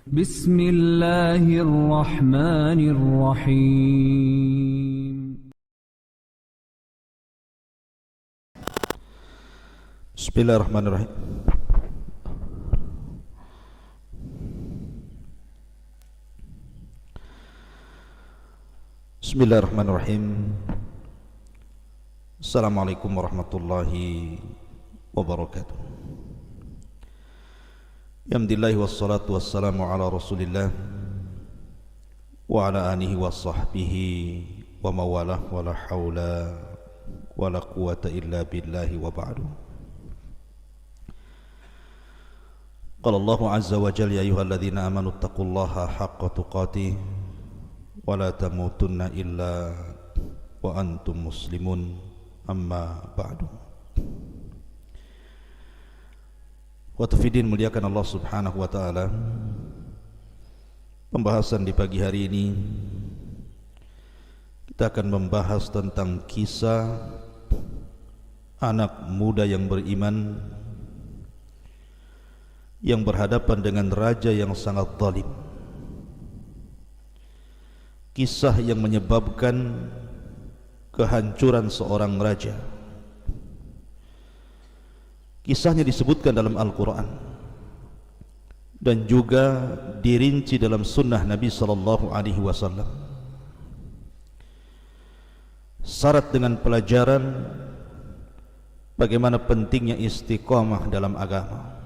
بسم الله الرحمن الرحيم. بسم الله الرحمن الرحيم. بسم الله الرحمن الرحيم. السلام عليكم ورحمة الله وبركاته. Alhamdulillah wassalatu wassalamu ala rasulillah wa ala alihi wa sahbihi wa mawalah wa la hawla wa la quwata illa billahi wa ba'du. Qala Allahu azza wa jalla ya ayyuhalladzina amanu taqullaha haqqa tuqatih wa la tamutunna illa wa antum muslimun, amma ba'du. Watafidin, muliakan Allah subhanahu wa ta'ala. Pembahasan di pagi hari ini kita akan membahas tentang kisah anak muda yang beriman yang berhadapan dengan raja yang sangat zalim. Kisah yang menyebabkan kehancuran seorang raja. Kisahnya disebutkan dalam Al-Quran dan juga dirinci dalam sunnah Nabi SAW. Syarat dengan pelajaran bagaimana pentingnya istiqamah dalam agama.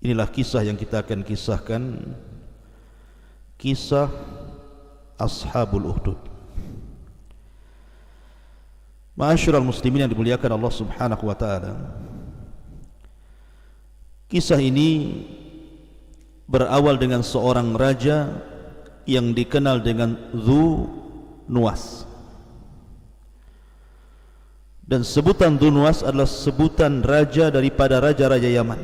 Inilah kisah yang kita akan kisahkan, kisah Ashabul Ukhdud. Ma'asyiral muslimin yang dimuliakan Allah subhanahu wa ta'ala, kisah ini berawal dengan seorang raja yang dikenal dengan Dzu Nuwas. Dan sebutan Dzu Nuwas adalah sebutan raja daripada raja-raja Yaman.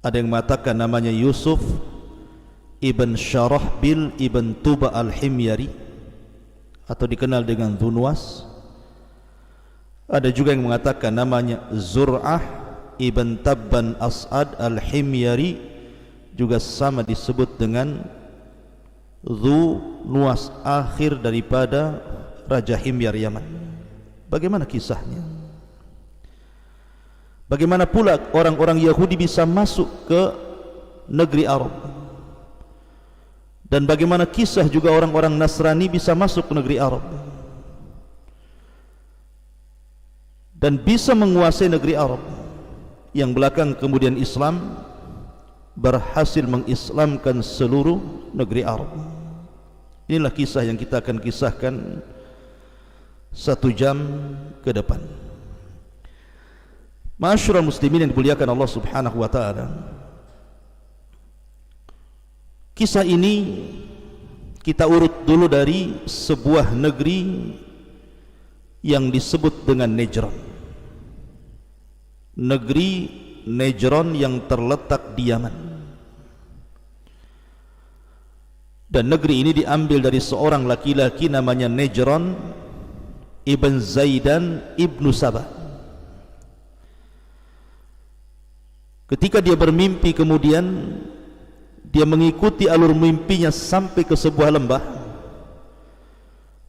Ada yang mengatakan namanya Yusuf ibn Syarahbil ibn Tuba al-Himyari, atau dikenal dengan Dzu Nuwas. Ada juga yang mengatakan namanya Zur'ah ibn Tabban As'ad al-Himyari, juga sama disebut dengan Dzu Nuwas, akhir daripada Raja Himyar Yaman. Bagaimana kisahnya? Bagaimana pula orang-orang Yahudi bisa masuk ke negeri Arab? Dan bagaimana kisah juga orang-orang Nasrani bisa masuk ke negeri Arab dan bisa menguasai negeri Arab, yang belakang kemudian Islam berhasil mengislamkan seluruh negeri Arab. Inilah kisah yang kita akan kisahkan 1 jam ke depan. Ma'asyiral muslimin yang dimuliakan Allah subhanahu wa ta'ala, kisah ini kita urut dulu dari sebuah negeri yang disebut dengan Najran. Negeri Najran yang terletak di Yaman. Dan negeri ini diambil dari seorang laki-laki namanya Najran ibn Zaidan ibnu Sabah. Ketika dia bermimpi, kemudian dia mengikuti alur mimpinya sampai ke sebuah lembah.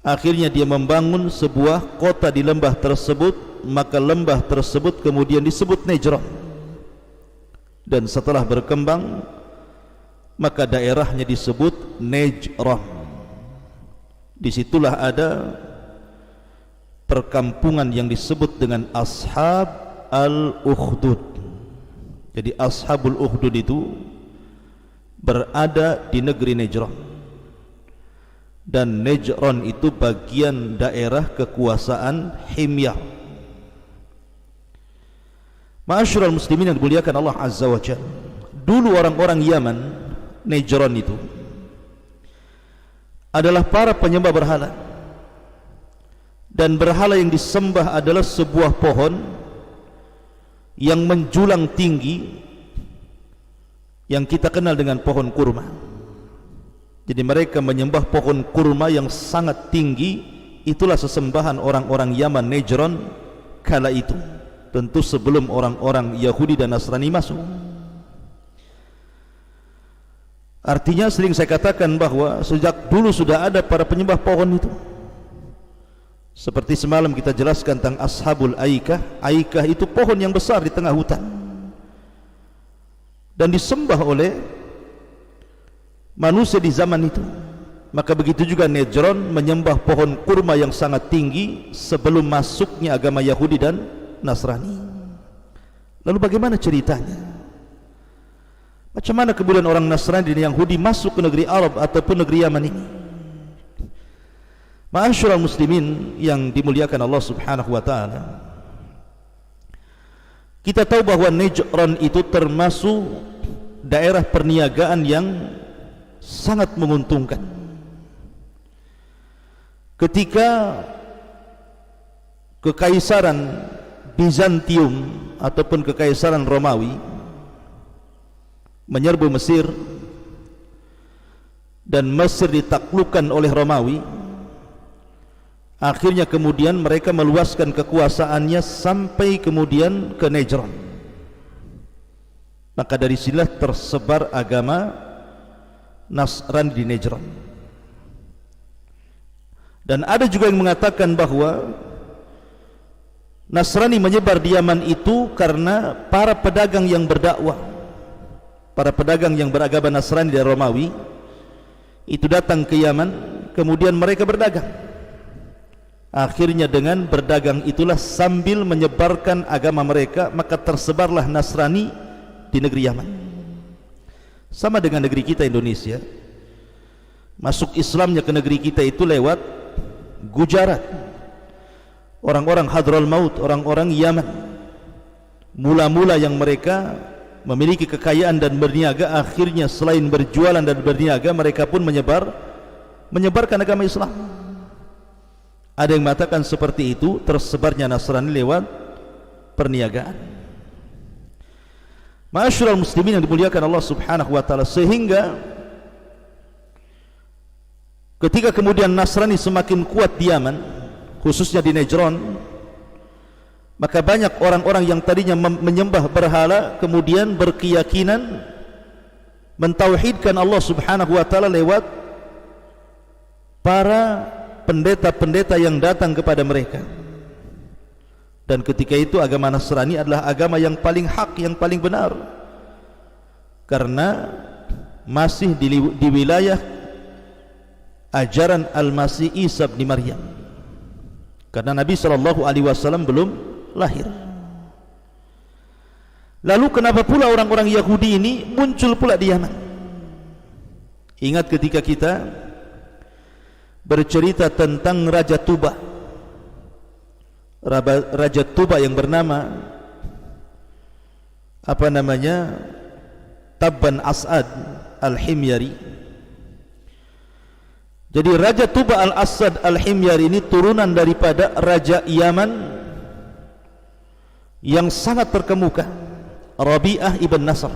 Akhirnya dia membangun sebuah kota di lembah tersebut, maka lembah tersebut kemudian disebut Najran. Dan setelah berkembang, maka daerahnya disebut Najran. Disitulah ada perkampungan yang disebut dengan Ashab al-Ukhdud. Jadi Ashabul Ukhdud itu berada di negeri Najran, dan Najran itu bagian daerah kekuasaan Himyar. Ma'asyiral muslimin yang dimuliakan Allah azza wa jalla, dulu orang-orang Yaman Najran itu adalah para penyembah berhala, dan berhala yang disembah adalah sebuah pohon yang menjulang tinggi yang kita kenal dengan pohon kurma. Jadi mereka menyembah pohon kurma yang sangat tinggi. Itulah sesembahan orang-orang Yaman Najran kala itu, tentu sebelum orang-orang Yahudi dan Nasrani masuk. Artinya sering saya katakan bahwa sejak dulu sudah ada para penyembah pohon itu. Seperti semalam kita jelaskan tentang Ashabul Aikah. Aikah itu pohon yang besar di tengah hutan dan disembah oleh manusia di zaman itu. Maka begitu juga Najran menyembah pohon kurma yang sangat tinggi sebelum masuknya agama Yahudi dan Nasrani. Lalu bagaimana ceritanya? Macam mana kemudian orang Nasrani dan Yahudi masuk ke negeri Arab ataupun negeri Yaman ini? Ma'asyiral muslimin yang dimuliakan Allah Subhanahu wa taala. Kita tahu bahwa Najran itu termasuk daerah perniagaan yang sangat menguntungkan. Ketika kekaisaran Bizantium ataupun kekaisaran Romawi menyerbu Mesir dan Mesir ditaklukkan oleh Romawi, akhirnya kemudian mereka meluaskan kekuasaannya sampai kemudian ke Najran. Maka dari sinilah tersebar agama Nasrani di Najran. Dan ada juga yang mengatakan bahwa Nasrani menyebar di Yaman itu karena para pedagang yang berdakwah, para pedagang yang beragama Nasrani dan Romawi itu datang ke Yaman, kemudian mereka berdagang. Akhirnya dengan berdagang itulah sambil menyebarkan agama mereka, maka tersebarlah Nasrani di negeri Yaman. Sama dengan negeri kita Indonesia, masuk Islamnya ke negeri kita itu lewat Gujarat, orang-orang Hadramaut, orang-orang Yaman. Mula-mula yang mereka memiliki kekayaan dan berniaga, akhirnya selain berjualan dan berniaga, mereka pun menyebarkan agama Islam. Ada yang mengatakan seperti itu, tersebarnya Nasrani lewat perniagaan. Ma'asyiral muslimin yang dimuliakan Allah Subhanahu wa taala, sehingga ketika kemudian Nasrani semakin kuat di Yaman, khususnya di Najran, maka banyak orang-orang yang tadinya menyembah berhala kemudian berkeyakinan mentauhidkan Allah Subhanahu wa taala lewat para pendeta-pendeta yang datang kepada mereka. Dan ketika itu agama Nasrani adalah agama yang paling hak, yang paling benar, karena masih di wilayah ajaran Al-Masih Isa bin Maryam, karena Nabi SAW belum lahir. Lalu kenapa pula orang-orang Yahudi ini muncul pula di Yaman? Ingat ketika kita bercerita tentang Raja Tuba, Raja Tuba yang bernama Tabban As'ad Al-Himyari. Jadi Raja Tuba Al-Asad Al-Himyari ini turunan daripada Raja Yaman yang sangat terkemuka, Rabi'ah ibn Nasr.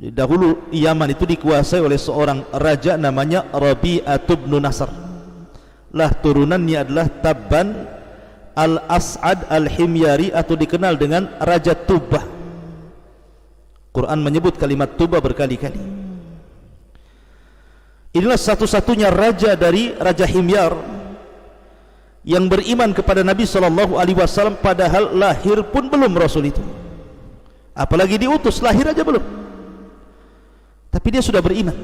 Jadi dahulu Yaman itu dikuasai oleh seorang raja namanya Rabi'ah ibn Nasr. Lah turunannya adalah Tabban Al-As'ad Al-Himyari atau dikenal dengan Raja Tuba. Quran menyebut kalimat Tuba berkali-kali. Inilah satu-satunya raja dari Raja Himyar yang beriman kepada Nabi SAW, padahal lahir pun belum Rasul itu, apalagi diutus, lahir aja belum, tapi dia sudah beriman.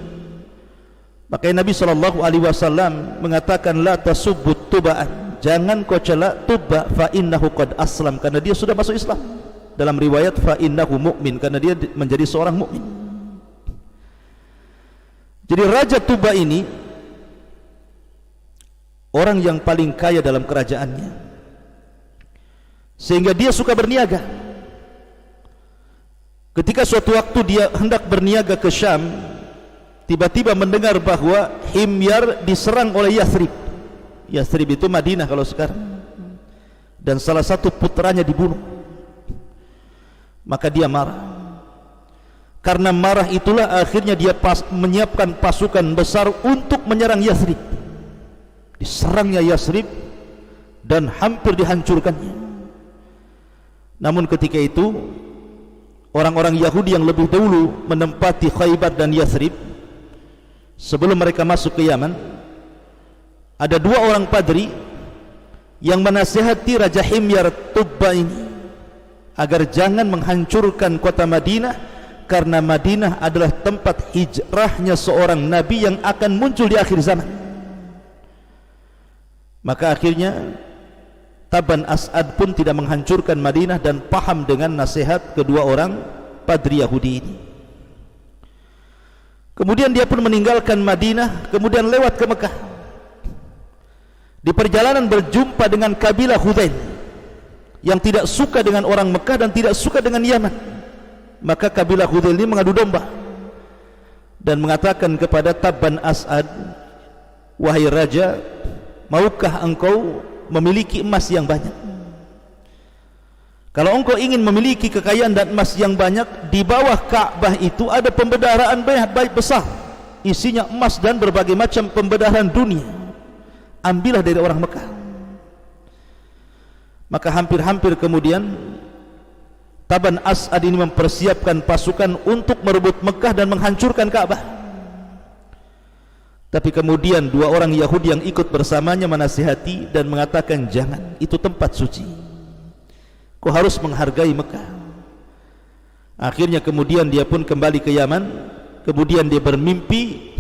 Makanya Nabi SAW mengatakan, la tasubbut Tuba'an, jangan kau cela Tuba, fa innahu qad aslam, karena dia sudah masuk Islam. Dalam riwayat fa innahu mu'min, karena dia menjadi seorang mukmin. Jadi Raja Tuba ini orang yang paling kaya dalam kerajaannya, sehingga dia suka berniaga. Ketika suatu waktu dia hendak berniaga ke Syam, tiba-tiba mendengar bahwa Himyar diserang oleh Yathrib. Yathrib itu Madinah kalau sekarang, dan salah satu putranya dibunuh. Maka dia marah. Karena marah itulah akhirnya dia menyiapkan pasukan besar untuk menyerang Yathrib. Diserangnya Yathrib dan hampir dihancurkannya. Namun ketika itu orang-orang Yahudi yang lebih dahulu menempati Khaybar dan Yathrib sebelum mereka masuk ke Yaman, ada dua orang padri yang menasihati Raja Himyar Tubba ini agar jangan menghancurkan kota Madinah, karena Madinah adalah tempat hijrahnya seorang nabi yang akan muncul di akhir zaman. Maka akhirnya Taban As'ad pun tidak menghancurkan Madinah dan paham dengan nasihat kedua orang padri Yahudi ini. Kemudian dia pun meninggalkan Madinah, kemudian lewat ke Mekah. Di perjalanan berjumpa dengan kabilah Hudzail yang tidak suka dengan orang Mekah dan tidak suka dengan Yaman. Maka kabilah Hudzail ini mengadu domba dan mengatakan kepada Taban As'ad, "Wahai raja, maukah engkau memiliki emas yang banyak? Kalau engkau ingin memiliki kekayaan dan emas yang banyak, di bawah Ka'bah itu ada pembedaharaan baik besar, isinya emas dan berbagai macam pembedaharaan dunia. Ambillah dari orang Mekah." Maka hampir-hampir kemudian Taban As'ad ini mempersiapkan pasukan untuk merebut Mekah dan menghancurkan Ka'bah. Tapi kemudian dua orang Yahudi yang ikut bersamanya menasihati dan mengatakan, "Jangan, itu tempat suci, kau harus menghargai Mekah." Akhirnya kemudian dia pun kembali ke Yaman. Kemudian dia bermimpi,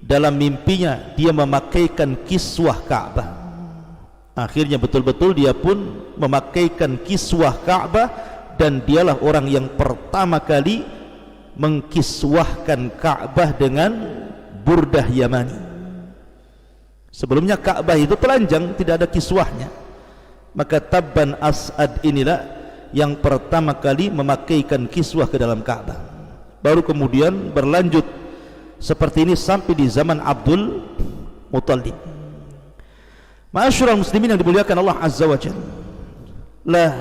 dalam mimpinya dia memakaikan kiswah Ka'bah. Akhirnya betul-betul dia pun memakaikan kiswah Ka'bah, dan dialah orang yang pertama kali mengkiswahkan Ka'bah dengan burdah Yamani. Sebelumnya Ka'bah itu telanjang, tidak ada kiswahnya. Maka Taban As'ad inilah yang pertama kali memakaikan kiswah ke dalam Ka'bah. Baru kemudian berlanjut seperti ini sampai di zaman Abdul Muttalib. Ma'asyiral muslimin yang dimuliakan Allah Azza wa Jalla, lah,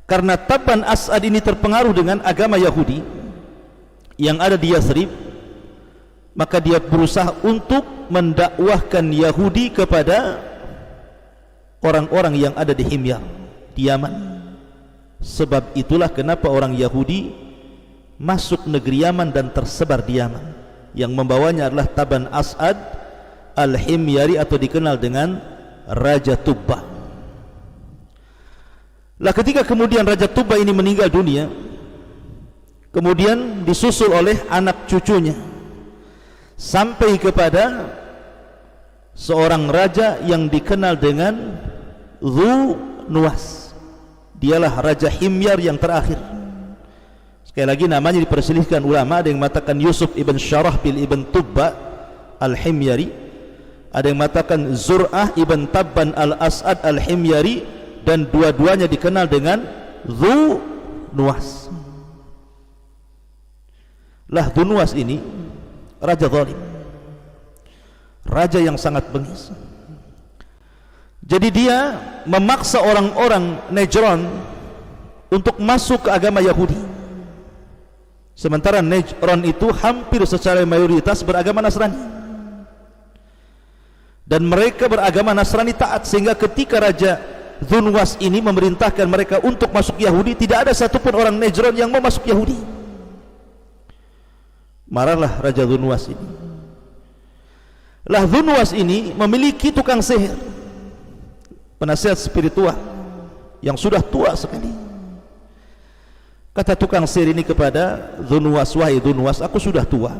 karena Taban As'ad ini terpengaruh dengan agama Yahudi yang ada di Yathrib, maka dia berusaha untuk mendakwahkan Yahudi kepada orang-orang yang ada di Himyar, di Yaman. Sebab itulah kenapa orang Yahudi masuk negeri Yaman dan tersebar di Yaman. Yang membawanya adalah Taban As'ad Al-Himyari atau dikenal dengan Raja Tubba. Lah ketika kemudian Raja Tubba ini meninggal dunia, kemudian disusul oleh anak cucunya sampai kepada seorang raja yang dikenal dengan Dhu Nuwas. Dialah Raja Himyar yang terakhir. Sekali lagi namanya diperselisihkan ulama, ada yang mengatakan Yusuf ibn Syarahbil ibn Tubba Al-Himyari, ada yang mengatakan Zur'ah ibn Tabban Al-As'ad Al-Himyari, dan dua-duanya dikenal dengan Dhu Nuwas. Lah Dhu Nuwas ini raja zalim, raja yang sangat bengis. Jadi dia memaksa orang-orang Najran untuk masuk ke agama Yahudi, sementara Najran itu hampir secara mayoritas beragama Nasrani, dan mereka beragama Nasrani taat, sehingga ketika Raja Dhu Nuwas ini memerintahkan mereka untuk masuk Yahudi, tidak ada satupun orang Najran yang mau masuk Yahudi. Marahlah Raja Dhu Nuwas ini. Lah Dhu Nuwas ini memiliki tukang sihir, penasihat spiritual yang sudah tua sekali. Kata tukang sihir ini kepada Dhu Nuwas, "Wahai Dhu Nuwas, aku sudah tua,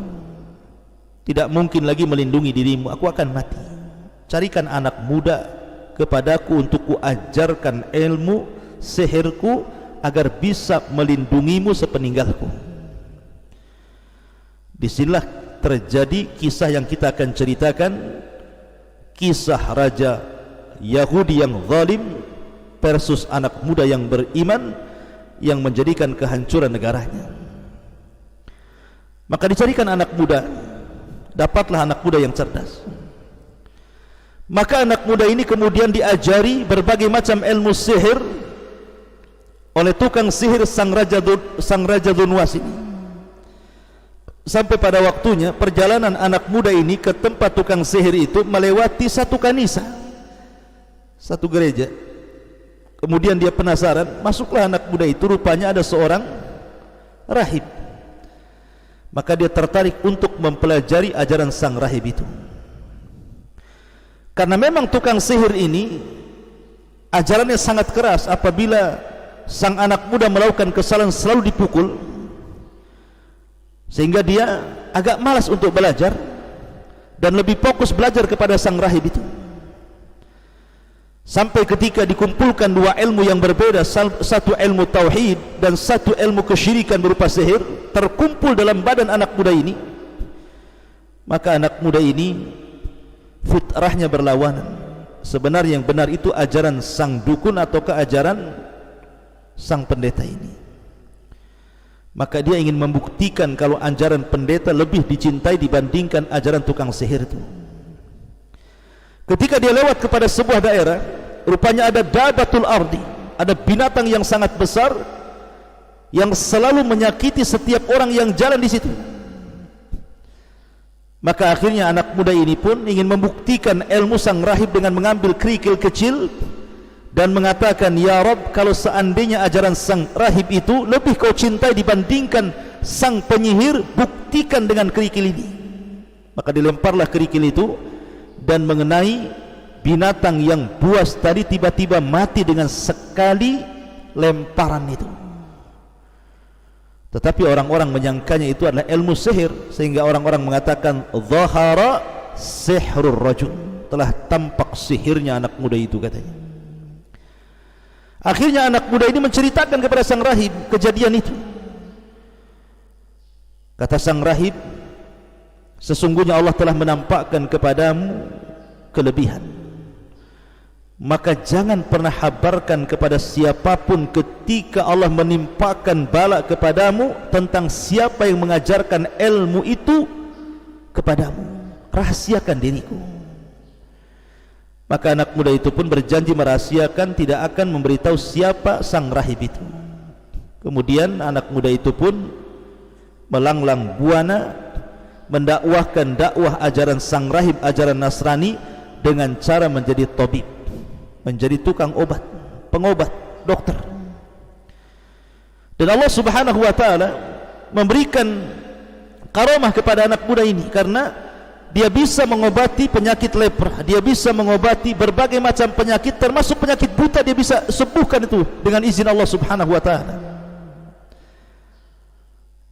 tidak mungkin lagi melindungi dirimu, aku akan mati. Carikan anak muda kepadaku untuk kuajarkan ilmu sihirku agar bisa melindungimu sepeninggalku." Disinilah terjadi kisah yang kita akan ceritakan, kisah raja Yahudi yang zalim versus anak muda yang beriman yang menjadikan kehancuran negaranya. Maka dicarikan anak muda, dapatlah anak muda yang cerdas. Maka anak muda ini kemudian diajari berbagai macam ilmu sihir oleh tukang sihir sang raja Dhu Nuwas ini. Sampai pada waktunya perjalanan anak muda ini ke tempat tukang sihir itu melewati satu kanisa, satu gereja Kemudian dia penasaran, masuklah anak muda itu, rupanya ada seorang rahib. Maka dia tertarik untuk mempelajari ajaran sang rahib itu. Karena memang tukang sihir ini ajarannya sangat keras. Apabila sang anak muda melakukan kesalahan selalu dipukul, sehingga dia agak malas untuk belajar dan lebih fokus belajar kepada sang rahib itu. Sampai ketika dikumpulkan dua ilmu yang berbeda, satu ilmu tauhid dan satu ilmu kesyirikan berupa sihir, terkumpul dalam badan anak muda ini. Maka anak muda ini fitrahnya berlawanan. Sebenarnya yang benar itu ajaran sang dukun atau ajaran sang pendeta ini. Maka dia ingin membuktikan kalau ajaran pendeta lebih dicintai dibandingkan ajaran tukang sihir itu. Ketika dia lewat kepada sebuah daerah, rupanya ada dabatul ardi, ada binatang yang sangat besar yang selalu menyakiti setiap orang yang jalan di situ. Maka akhirnya anak muda ini pun ingin membuktikan ilmu sang rahib dengan mengambil kerikil kecil dan mengatakan, ya Rabb, kalau seandainya ajaran sang rahib itu lebih kau cintai dibandingkan sang penyihir, buktikan dengan kerikil ini. Maka dilemparlah kerikil itu dan mengenai binatang yang buas tadi, tiba-tiba mati dengan sekali lemparan itu. Tetapi orang-orang menyangkanya itu adalah ilmu sihir, sehingga orang-orang mengatakan zahara sihrur rajul, telah tampak sihirnya anak muda itu katanya. Akhirnya anak muda ini menceritakan kepada sang rahib kejadian itu. Kata sang rahib, sesungguhnya Allah telah menampakkan kepadamu kelebihan, maka jangan pernah habarkan kepada siapapun ketika Allah menimpakan bala kepadamu tentang siapa yang mengajarkan ilmu itu kepadamu. Rahasiakan diriku. Maka anak muda itu pun berjanji merahasiakan, tidak akan memberitahu siapa sang rahib itu. Kemudian anak muda itu pun melanglang buana mendakwahkan dakwah ajaran sang rahib, ajaran Nasrani, dengan cara menjadi tabib, menjadi tukang obat, pengobat, dokter. Dan Allah Subhanahu wa taala memberikan karamah kepada anak muda ini karena dia bisa mengobati penyakit lepra, dia bisa mengobati berbagai macam penyakit, termasuk penyakit buta dia bisa sembuhkan itu dengan izin Allah Subhanahu wa taala.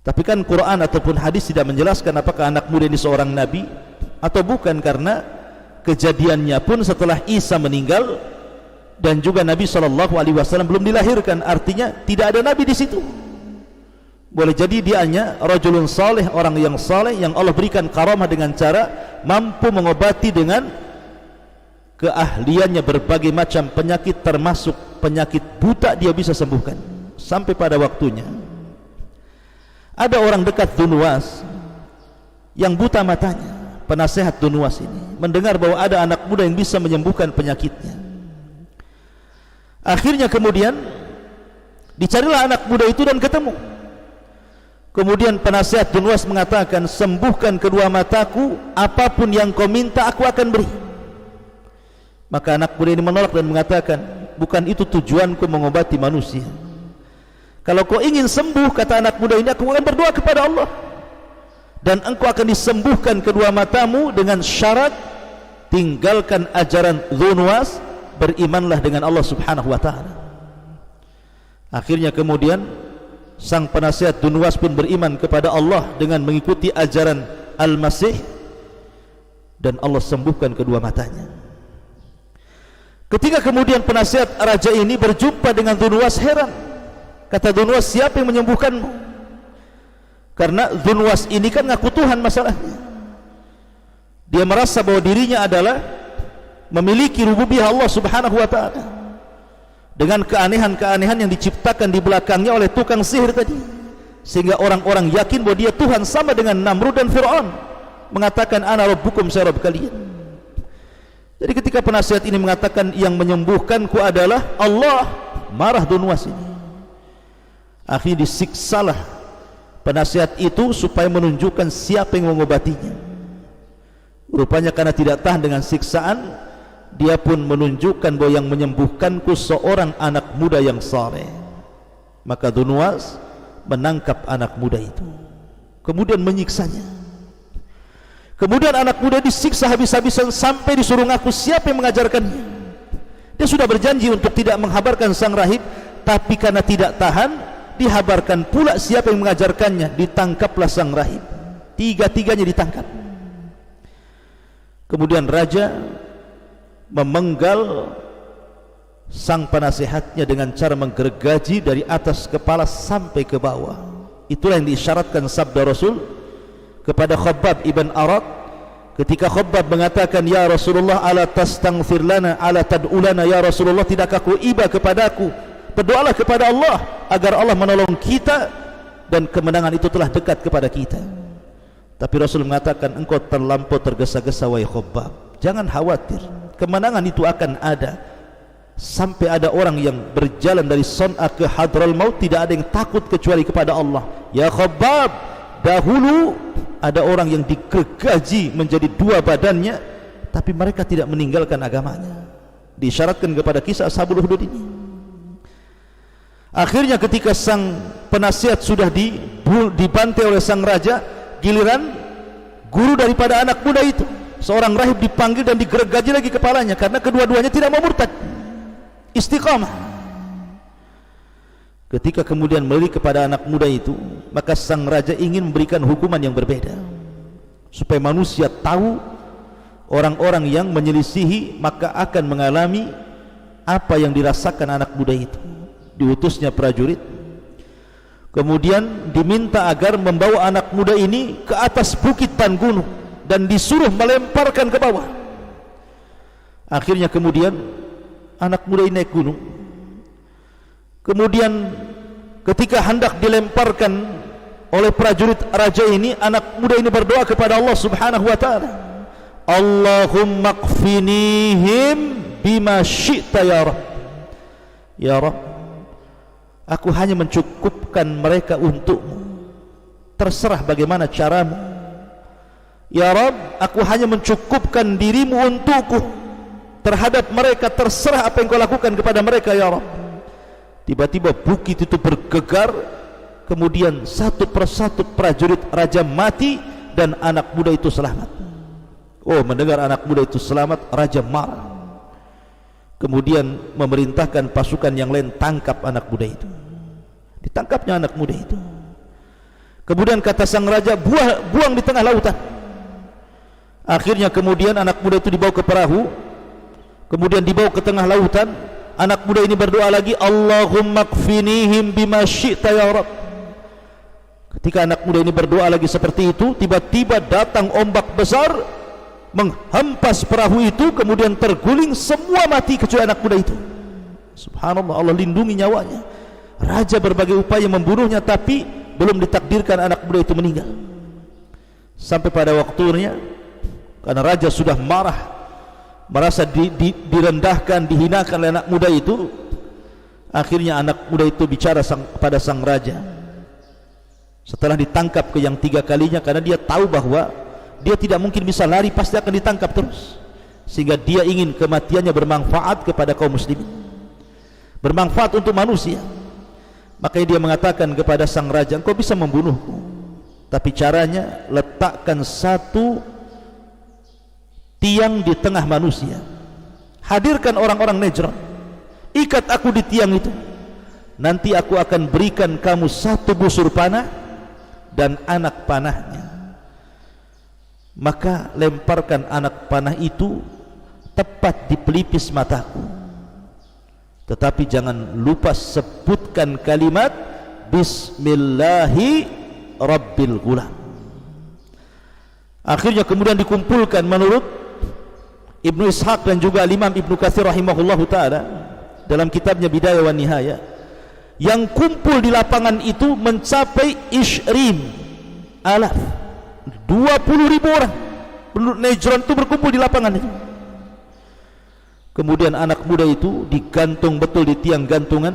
Tapi kan Quran ataupun hadis tidak menjelaskan apakah anak muda ini seorang nabi atau bukan, karena kejadiannya pun setelah Isa meninggal dan juga Nabi SAW belum dilahirkan. Artinya tidak ada nabi di situ. Boleh jadi dia hanya rajulun saleh, orang yang saleh yang Allah berikan karamah dengan cara mampu mengobati dengan keahliannya berbagai macam penyakit, termasuk penyakit buta dia bisa sembuhkan. Sampai pada waktunya ada orang dekat Dunwas yang buta matanya, penasehat Dunwas ini mendengar bahwa ada anak muda yang bisa menyembuhkan penyakitnya. Akhirnya kemudian dicarilah anak muda itu dan ketemu. Kemudian penasihat Dunwas mengatakan, sembuhkan kedua mataku, apapun yang kau minta aku akan beri. Maka anak muda ini menolak dan mengatakan, bukan itu tujuanku mengobati manusia. Kalau kau ingin sembuh, kata anak muda ini, aku akan berdoa kepada Allah dan engkau akan disembuhkan kedua matamu dengan syarat tinggalkan ajaran Dunwas, berimanlah dengan Allah Subhanahu wa taala. Akhirnya kemudian sang penasihat Dunwas pun beriman kepada Allah dengan mengikuti ajaran Al-Masih, dan Allah sembuhkan kedua matanya. Ketika kemudian penasihat raja ini berjumpa dengan Dunwas, heran. Kata Dunwas, siapa yang menyembuhkanmu? Karena Dunwas ini kan ngaku Tuhan masalahnya. Dia merasa bahwa dirinya adalah memiliki rububiyah Allah Subhanahu wa taala, dengan keanehan-keanehan yang diciptakan di belakangnya oleh tukang sihir tadi, sehingga orang-orang yakin bahwa dia Tuhan, sama dengan Namrud dan Fir'aun mengatakan ana rabbukum, saya Rabb kalian. Jadi ketika penasihat ini mengatakan yang menyembuhkanku adalah Allah, marah Dunwas ini. Akhirnya disiksalah penasihat itu supaya menunjukkan siapa yang mengobatinya. Rupanya karena tidak tahan dengan siksaan, dia pun menunjukkan bahwa yang menyembuhkanku seorang anak muda yang saleh. Maka Dunwas menangkap anak muda itu, kemudian menyiksanya. Kemudian anak muda disiksa habis-habisan sampai disuruh ngaku siapa yang mengajarkannya. Dia sudah berjanji untuk tidak menghabarkan sang rahib, tapi karena tidak tahan, dihabarkan pula siapa yang mengajarkannya. Ditangkaplah sang rahib, tiga-tiganya ditangkap. Kemudian raja memenggal sang penasehatnya dengan cara menggergaji dari atas kepala sampai ke bawah. Itulah yang diisyaratkan sabda Rasul kepada Khabbab ibn Arat ketika Khabbab mengatakan, ya Rasulullah, ala tastaghfir lana, ala tad'u lana, ya Rasulullah, tidakkah kau iba kepadaku, berdoalah kepada Allah agar Allah menolong kita dan kemenangan itu telah dekat kepada kita. Tapi Rasul mengatakan, engkau terlampau tergesa-gesa wahai Khabbab, jangan khawatir, kemenangan itu akan ada. Sampai ada orang yang berjalan dari Son'a ke Hadral Maut, tidak ada yang takut kecuali kepada Allah. Ya Khabbab, dahulu ada orang yang digergaji menjadi dua badannya, tapi mereka tidak meninggalkan agamanya. Diisyaratkan kepada kisah Ashabul Hudud ini. Akhirnya ketika sang penasihat sudah dibantai oleh sang raja, giliran guru daripada anak muda itu, seorang rahib, dipanggil dan digergaji lagi kepalanya, karena kedua-duanya tidak mau murtad, istiqamah. Ketika kemudian melirik kepada anak muda itu, maka sang raja ingin memberikan hukuman yang berbeda, supaya manusia tahu orang-orang yang menyelisihi maka akan mengalami apa yang dirasakan anak muda itu. Diutusnya prajurit, kemudian diminta agar membawa anak muda ini ke atas bukit dan gunung, dan disuruh melemparkan ke bawah. Akhirnya kemudian anak muda ini naik gunung. Kemudian ketika hendak dilemparkan oleh prajurit raja ini, anak muda ini berdoa kepada Allah Subhanahu wa ta'ala, Allahumma qfinihim bima syi'ta ya Rabb. Ya Rabb, aku hanya mencukupkan mereka untukmu, terserah bagaimana caramu. Ya Rabb, aku hanya mencukupkan dirimu untukku, terhadap mereka terserah apa yang kau lakukan kepada mereka ya Rabb. Tiba-tiba bukit itu bergegar, kemudian satu persatu prajurit raja mati dan anak muda itu selamat. Oh, mendengar anak muda itu selamat, raja marah, kemudian memerintahkan pasukan yang lain tangkap anak muda itu. Ditangkapnya anak muda itu. Kemudian kata sang raja, buang di tengah lautan. Akhirnya kemudian anak muda itu dibawa ke perahu, kemudian dibawa ke tengah lautan. Anak muda ini berdoa lagi, Allahumma qfinihim bima syi'ta ya Rabb. Ketika anak muda ini berdoa lagi seperti itu, tiba-tiba datang ombak besar menghempas perahu itu, kemudian terguling, semua mati kecuali anak muda itu. Subhanallah, Allah lindungi nyawanya. Raja berbagai upaya membunuhnya, tapi belum ditakdirkan anak muda itu meninggal. Sampai pada waktunya, karena raja sudah marah, merasa direndahkan, dihinakan oleh anak muda itu, akhirnya anak muda itu bicara kepada sang raja setelah ditangkap ke yang tiga kalinya, karena dia tahu bahwa dia tidak mungkin bisa lari, pasti akan ditangkap terus, sehingga dia ingin kematiannya bermanfaat kepada kaum muslimin, bermanfaat untuk manusia. Makanya dia mengatakan kepada sang raja, engkau bisa membunuhku, tapi caranya letakkan satu tiang di tengah manusia, hadirkan orang-orang Najran, ikat aku di tiang itu, nanti aku akan berikan kamu satu busur panah dan anak panahnya. Maka lemparkan anak panah itu tepat di pelipis mataku, tetapi jangan lupa sebutkan kalimat Bismillahi Rabbil Ghulam. Akhirnya kemudian dikumpulkan menurut Ibnu Ishaq dan juga Imam Ibnu Katsir rahimahullahu ta'ala dalam kitabnya Bidayah wa Nihayah, yang kumpul di lapangan itu mencapai 20.000 orang penduduk Najran itu berkumpul di lapangan itu. Kemudian anak muda itu digantung betul di tiang gantungan.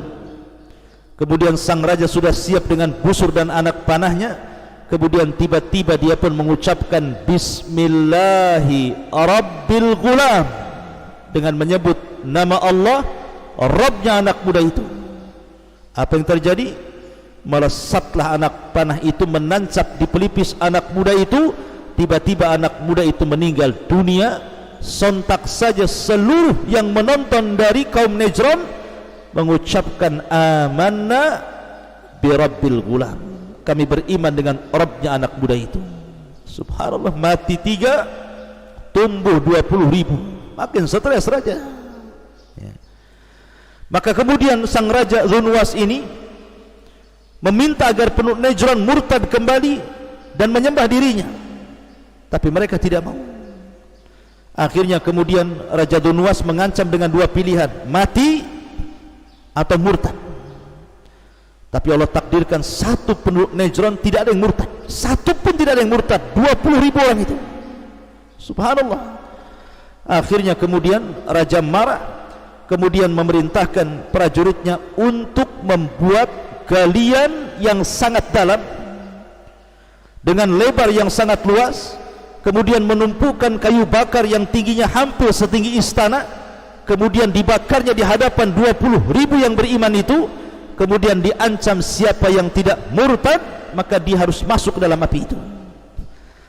Kemudian sang raja sudah siap dengan busur dan anak panahnya. Kemudian tiba-tiba dia pun mengucapkan Bismillahi Rabbil Ghulam, dengan menyebut nama Allah, Rabbnya anak muda itu. Apa yang terjadi? Melesatlah anak panah itu menancap di pelipis anak muda itu. Tiba-tiba anak muda itu meninggal dunia. Sontak saja seluruh yang menonton dari kaum Najran mengucapkan amanna birabbil gulam, kami beriman dengan Rabbnya anak muda itu. Subhanallah, mati 3, tumbuh 20.000, makin stres raja ya. Maka kemudian sang raja Dzunwas ini meminta agar penduduk Najran murtad kembali dan menyembah dirinya, tapi mereka tidak mau. Akhirnya kemudian Raja Dzunwas mengancam dengan 2 pilihan, mati atau murtad. Tapi Allah takdirkan satu penduduk Najran tidak ada yang murtad, satu pun tidak ada yang murtad, 20.000 orang itu. Subhanallah. Akhirnya kemudian raja marah, kemudian memerintahkan prajuritnya untuk membuat galian yang sangat dalam dengan lebar yang sangat luas, kemudian menumpukan kayu bakar yang tingginya hampir setinggi istana, kemudian dibakarnya di hadapan 20.000 yang beriman itu. Kemudian diancam siapa yang tidak murtad maka dia harus masuk ke dalam api itu.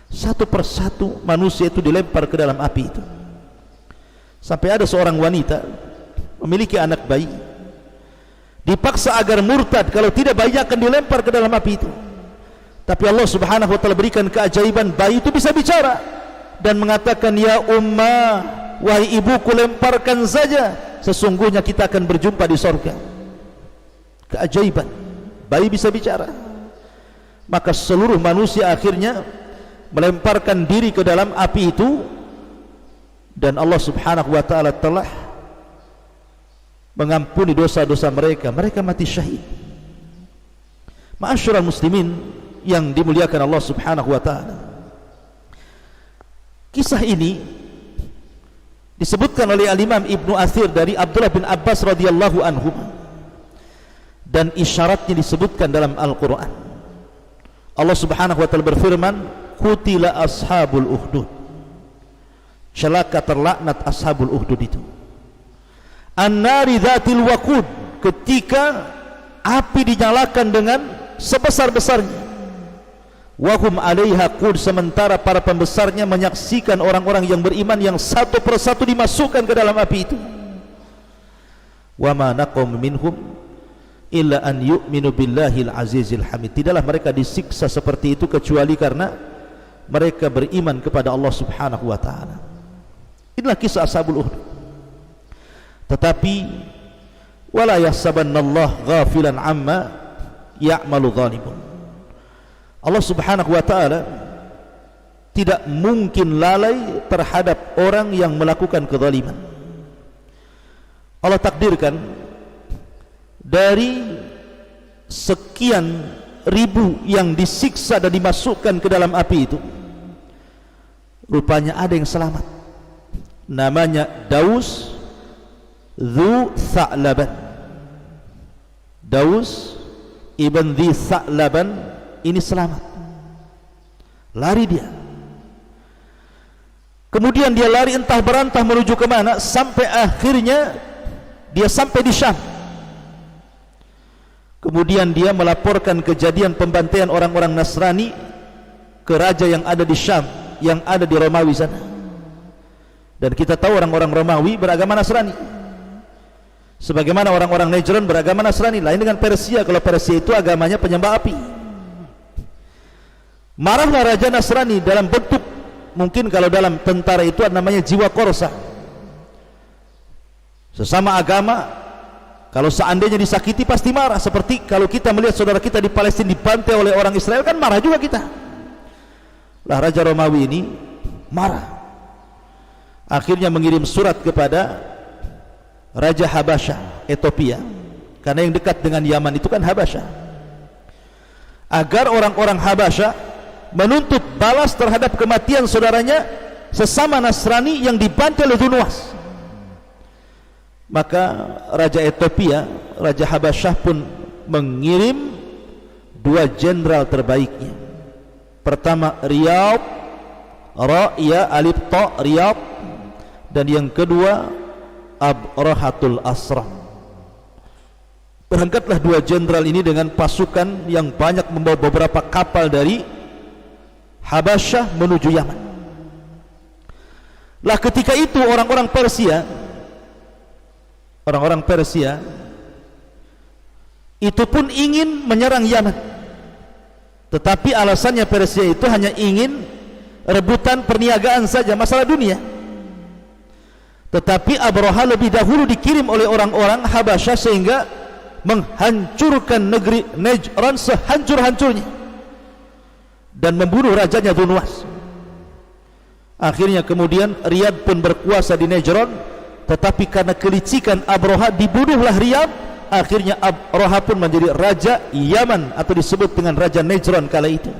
Satu persatu manusia itu dilempar ke dalam api itu. Sampai ada seorang wanita memiliki anak bayi, dipaksa agar murtad, kalau tidak bayinya akan dilempar ke dalam api itu. Tapi Allah Subhanahu wa taala berikan keajaiban, bayi itu bisa bicara dan mengatakan, ya ummah, wahai ibuku, lemparkan saja, sesungguhnya kita akan berjumpa di surga. Keajaiban, bayi bisa bicara. Maka seluruh manusia akhirnya melemparkan diri ke dalam api itu, dan Allah Subhanahu wa taala telah mengampuni dosa-dosa mereka. Mereka mati syahid. Ma'asyiral muslimin yang dimuliakan Allah Subhanahu wa taala, kisah ini disebutkan oleh Al-Imam Ibnu Athir dari Abdullah bin Abbas radhiyallahu anhu, dan isyaratnya disebutkan dalam Al-Quran. Allah Subhanahu wa taala berfirman, qutila ashabul ukhdud, celaka terlaknat ashabul ukhdud itu. An-nari dzatil waqud, ketika api dinyalakan dengan sebesar-besarnya. Wa hum 'alaiha qud, sementara para pembesarnya menyaksikan orang-orang yang beriman yang satu persatu dimasukkan ke dalam api itu. Wa ma naqum minhum illa an yu'minu billahil azizil hamid, tidaklah mereka disiksa seperti itu kecuali karena mereka beriman kepada Allah Subhanahu wa taala. Inilah kisah ashabul ukhdud. Tetapi wala yahsabannallaha ghafilan amma ya'malu zalimun, Allah Subhanahu wa taala tidak mungkin lalai terhadap orang yang melakukan kezaliman. Allah takdirkan dari sekian ribu yang disiksa dan dimasukkan ke dalam api itu, rupanya ada yang selamat, namanya Daus Dzu Tha'laban. Daus ibn Dzi Tha'laban ini selamat, lari dia. Kemudian dia lari entah berantah menuju ke mana, sampai akhirnya dia sampai di Syam. Kemudian dia melaporkan kejadian pembantaian orang-orang Nasrani ke raja yang ada di Syam, yang ada di Romawi sana. Dan kita tahu orang-orang Romawi beragama Nasrani, sebagaimana orang-orang Najran beragama Nasrani. Lain dengan Persia, kalau Persia itu agamanya penyembah api. Marahlah raja Nasrani dalam bentuk, mungkin kalau dalam tentara itu namanya jiwa korsa, sesama agama. Kalau seandainya disakiti pasti marah. Seperti kalau kita melihat saudara kita di Palestina dibantai oleh orang Israel, kan marah juga kita. Lah raja Romawi ini marah, akhirnya mengirim surat kepada Raja Habasyah, Ethiopia, karena yang dekat dengan Yaman itu kan Habasyah, agar orang-orang Habasyah menuntut balas terhadap kematian saudaranya sesama Nasrani yang dibantai oleh Dzunwas. Maka Raja Ethiopia, Raja Habasyah pun mengirim 2 jenderal terbaiknya. Pertama Riyadh, Ra ya alif ta Riyadh, dan yang kedua Abrahatul Asram. Berangkatlah dua jenderal ini dengan pasukan yang banyak, membawa beberapa kapal dari Habasyah menuju Yaman. Lah ketika itu orang-orang Persia itu pun ingin menyerang Yaman, tetapi alasannya Persia itu hanya ingin rebutan perniagaan saja, masalah dunia. Tetapi Abraha lebih dahulu dikirim oleh orang-orang Habasyah sehingga menghancurkan negeri Najran sehancur-hancurnya dan membunuh rajanya Dunwas. Akhirnya kemudian Riyadh pun berkuasa di Najran, tetapi karena kelicikan Abraha dibunuhlah Riyadh. Akhirnya Abraha pun menjadi raja Yaman atau disebut dengan raja Najran kala itu.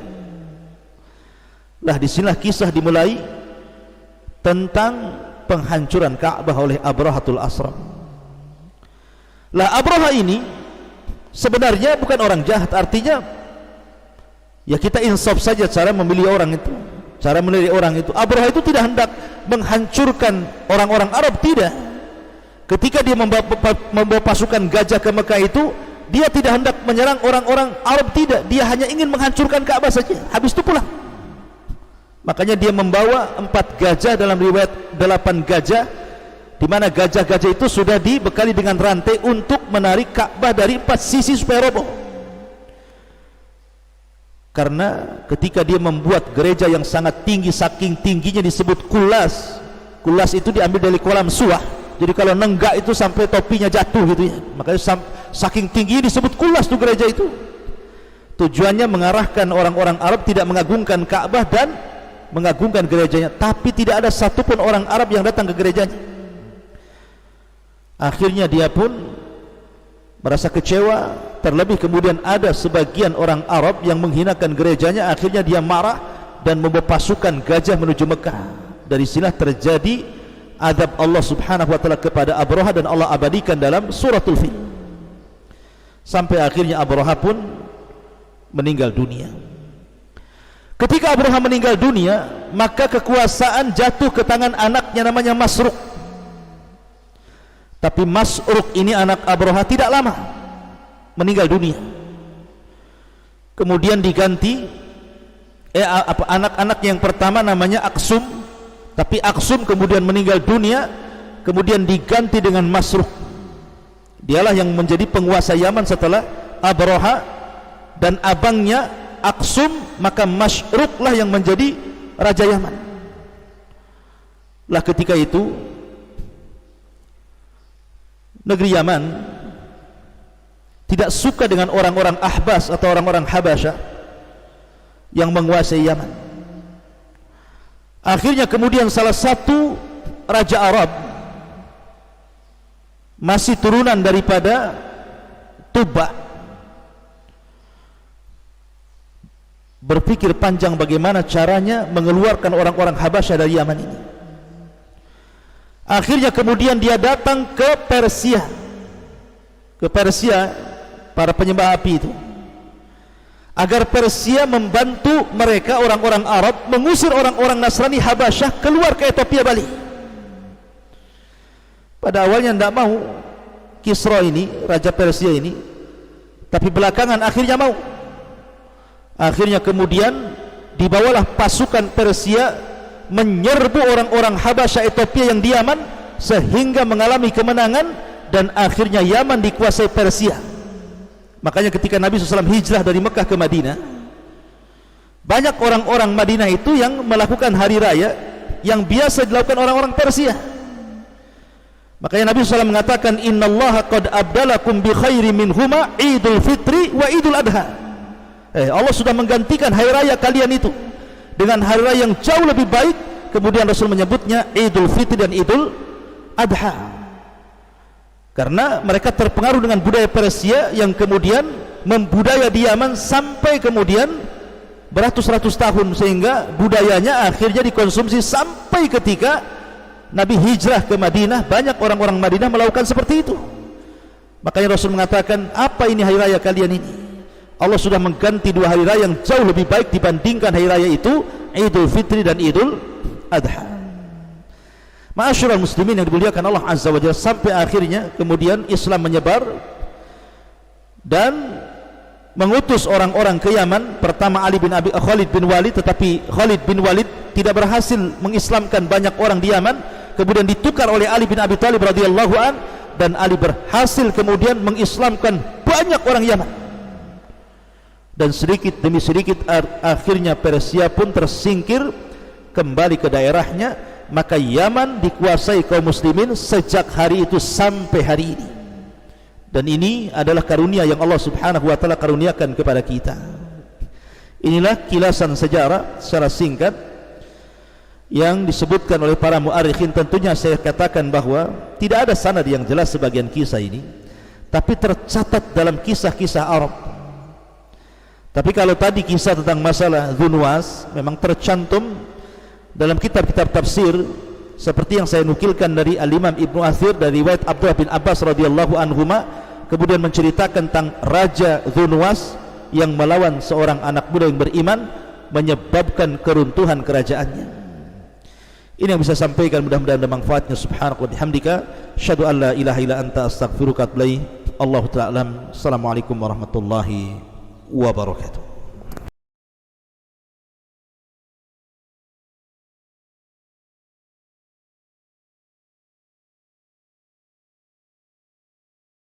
Lah disinilah kisah dimulai tentang penghancuran Ka'bah oleh Abrahatul Asram. Lah Abraha ini sebenarnya bukan orang jahat, artinya ya kita insaf saja cara memilih orang itu, cara menilai orang itu. Abraha itu tidak hendak menghancurkan orang-orang Arab, tidak. Ketika dia membawa pasukan gajah ke Mekah itu, dia tidak hendak menyerang orang-orang Arab, tidak. Dia hanya ingin menghancurkan Ka'bah saja, habis itu pulang. Makanya dia membawa 4 gajah, dalam riwayat 8 gajah, di mana gajah-gajah itu sudah dibekali dengan rantai untuk menarik Ka'bah dari 4 sisi supaya roboh. Karena ketika dia membuat gereja yang sangat tinggi, saking tingginya disebut kulas. Kulas itu diambil dari kolam suah. Jadi kalau nenggak itu sampai topinya jatuh gitu ya. Makanya saking tingginya disebut kulas tuh gereja itu. Tujuannya mengarahkan orang-orang Arab tidak mengagungkan Ka'bah dan mengagungkan gerejanya, tapi tidak ada satupun orang Arab yang datang ke gerejanya. Akhirnya dia pun merasa kecewa, terlebih kemudian ada sebagian orang Arab yang menghinakan gerejanya. Akhirnya dia marah dan membawa pasukan gajah menuju Mekah. Dari sinilah terjadi azab Allah subhanahu wa ta'ala kepada Abraha, dan Allah abadikan dalam suratul Fil. Sampai akhirnya Abraha pun meninggal dunia. Ketika Abraha meninggal dunia, maka kekuasaan jatuh ke tangan anaknya namanya Masruq. Tapi Masruq ini anak Abraha tidak lama meninggal dunia. Kemudian diganti anak-anak yang pertama namanya Aksum, tapi Aksum kemudian meninggal dunia, kemudian diganti dengan Masruq. Dialah yang menjadi penguasa Yaman setelah Abraha dan abangnya Aksum, maka Masruq lah yang menjadi raja Yaman. Lah ketika itu negeri Yaman tidak suka dengan orang-orang Ahbas atau orang-orang Habasyah yang menguasai Yaman. Akhirnya kemudian salah satu raja Arab, masih turunan daripada Tubba, berpikir panjang bagaimana caranya mengeluarkan orang-orang Habasyah dari Yaman ini. Akhirnya kemudian dia datang ke Persia, para penyembah api itu, agar Persia membantu mereka orang-orang Arab mengusir orang-orang Nasrani Habasyah keluar ke Ethiopia balik. Pada awalnya tidak mau Kisra ini, raja Persia ini, tapi belakangan akhirnya mau. Akhirnya kemudian dibawalah pasukan Persia menyerbu orang-orang Habasyah Ethiopia yang di Yaman, sehingga mengalami kemenangan dan akhirnya Yaman dikuasai Persia. Makanya ketika Nabi SAW hijrah dari Mekah ke Madinah, banyak orang-orang Madinah itu yang melakukan hari raya yang biasa dilakukan orang-orang Persia. Makanya Nabi SAW mengatakan, innallaha qad abdalakum bi khairi minhuma idul fitri wa idul adha. Allah sudah menggantikan hari raya kalian itu dengan hari raya yang jauh lebih baik. Kemudian Rasul menyebutnya Idul Fitri dan Idul Adha, karena mereka terpengaruh dengan budaya Persia yang kemudian membudaya di Yaman sampai kemudian beratus-ratus tahun, sehingga budayanya akhirnya dikonsumsi sampai ketika Nabi hijrah ke Madinah. Banyak orang-orang Madinah melakukan seperti itu. Makanya Rasul mengatakan, apa ini hari raya kalian ini? Allah sudah mengganti 2 hari raya yang jauh lebih baik dibandingkan hari raya itu, Idul Fitri dan Idul Adha. Ma'asyiral muslimin yang dimuliakan Allah Azza wa Jalla, sampai akhirnya kemudian Islam menyebar dan mengutus orang-orang ke Yaman. Pertama Khalid bin Walid, tetapi Khalid bin Walid tidak berhasil mengislamkan banyak orang di Yaman. Kemudian ditukar oleh Ali bin Abi Thalib radhiyallahu an, dan Ali berhasil kemudian mengislamkan banyak orang Yaman. Dan sedikit demi sedikit akhirnya Persia pun tersingkir kembali ke daerahnya. Maka Yaman dikuasai kaum muslimin sejak hari itu sampai hari ini. Dan ini adalah karunia yang Allah Subhanahu wa taala karuniakan kepada kita. Inilah kilasan sejarah secara singkat yang disebutkan oleh para muarikhin. Tentunya saya katakan bahwa tidak ada sanad yang jelas sebagian kisah ini, tapi tercatat dalam kisah-kisah Arab. Tapi kalau tadi kisah tentang masalah Dzunwas memang tercantum dalam kitab-kitab tafsir, seperti yang saya nukilkan dari Al-Imam Ibnu Athir dari riwayat Abdullah bin Abbas radhiyallahu anhuma, kemudian menceritakan tentang Raja Dzunwas yang melawan seorang anak muda yang beriman, menyebabkan keruntuhan kerajaannya. Ini yang bisa sampaikan, mudah-mudahan ada manfaatnya. Subhanaka wa bihamdika, asyhadu an la ilaha illa anta, astaghfiruka wa atubu ilaik. Allahu ta'ala alam. Assalamualaikum warahmatullahi wabarakatuh.